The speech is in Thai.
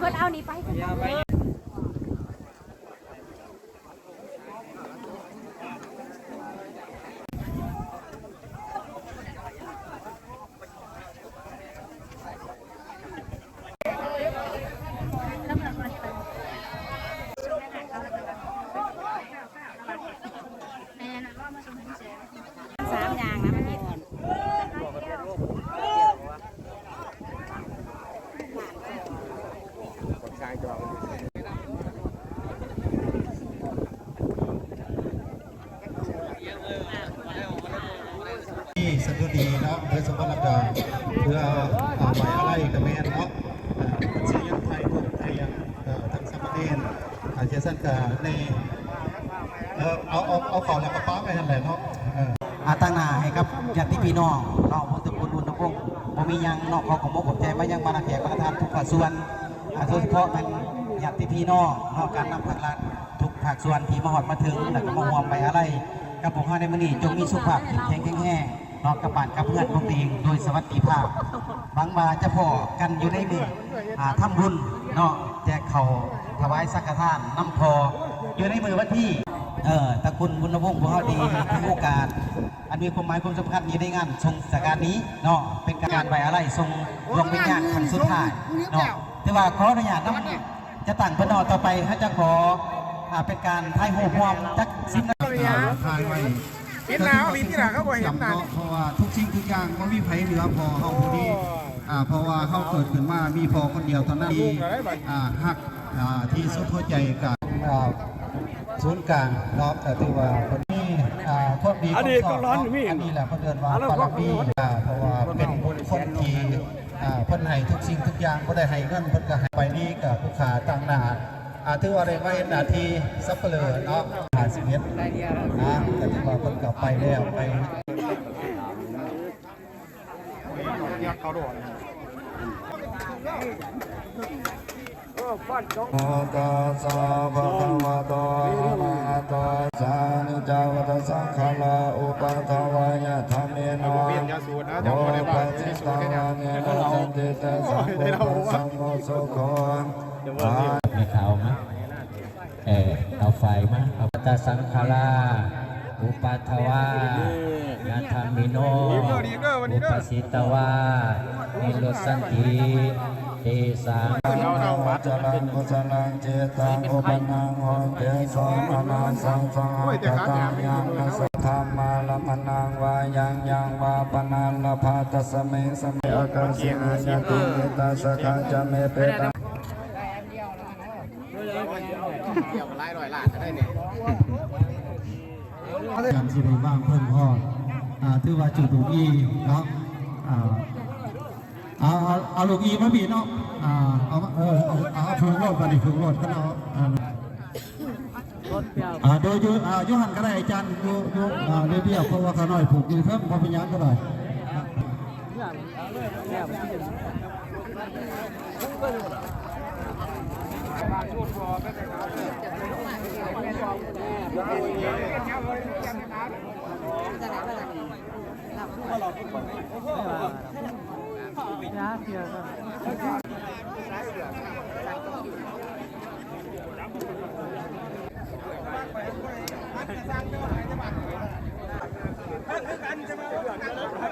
พิ่นเอานี่ไป3 อย่างนะมันเห็นที่สดุดีเนาะโดยสมบูรณ์การเพื่อเอาไปอะไรกับแม่เนาะเสียงไทยทุกไทยยังทั้งสามเณรอาจจะสั้นกับในเอาของแล้วก็ป้าไปทำอะไรเนาะตั้งหน้าให้ครับญาติพี่น้องเนาะพุทธคุณบุญทุกองค์ผมมียังเนาะขอมอบใจมายังมาแขกมาทานทุกภาคส่วนโดยเฉพาะเป็นญาติพี่น้องเนาะการนำพลังทุกภาคส่วนที่มาหอดมาถึงแล้วก็มาห่วงไปอะไรกับผมในมื้อนี้จงมีสุขภาพแข็งแรงเนาะกับบ้านกับเพื่อนของตัวเองโดยสวัสดิภาพบางมาจะพอกันอยู่ในมือทำบุญเนาะแจกเขาถวายสังฆทานน้ำพออยู่ในมือวันที่ตระกูลบุญวงศ์ผู้เฮาดีทุกโอกาสอันมีความหมายความสำคัญอยู่ในงานทรงสการนี้เนาะเป็นการไว้อะไรทรงดวงวิญญาณครั้งสุดท้ายเนาะแต่ว่าขออนุญาตจะตั้งประนอต่อไปถ้าจะขอเป็นการทายโหมวมจักสิบนาทีทายไว้เห็นหนาวมีที่หนาเขาบอกเห็นหนาวเพราะว่าทุกสิ่งทุกอย่างก็มีไผเหลือพอเขาผู้นี้เพราะว่าเขาเกิดขึ้นมามีพอคนเดียวเท่านั้นที่หักที่สุดหัวใจกับศูนย์กลางเนาะแต่ที่ว่าคนนี้โทษดีคนสอบอันนี้แหละเขาเดินว่าปารมีเพราะว่าเป็นคนที่เพิ่นให้ทุกสิ่งทุกอย่างก็ได้ให้เงินเพิ่นก็ให้ไปนี้กับผู้ขาต่างหน้าถือว่าได้ไม่นาทีซับเปลือเนาะ51นะแต่ที่ว่าเพิ่นกลับไปแล้วไปเขาโดนโอตัสสะภะคะวะโตอะระหะโตสัมมาสัมพุทธัสสะนะโมตัสสะขะลาอุปะทวายะธรรมเมนะโอปัจจิตาวะเนนะจันติตะสัมพุทธัสสะโมสุโขไม่ข่าวมั้ยเอาไฟมั้ยเอาตาสังขาราอุปัทวายาธรรมิโนอุปสิตวานิโรสันติเตสังวัจรังกุศลังเจตังอุปนังโหติสัมมานาสังสังฆตังยังนัสธรรมาลัมนังวายังวาปนันลภาตัสเมสเมอากาสินาญาติเมตาสกาจเมเปตาการสิริบ้างเพิ่มพ่อถือว่าจุดลูกอีเนาะเอาลูกอีมาบีเนาะเอาฝึกรถกันดิฝึกรถกันเนาะโดยยุหันก็ได้อาจารย์ยุเรียบเพราะว่าเขาหน่อยผูกอยู่เพิ่มพอเป็นยังก็ได้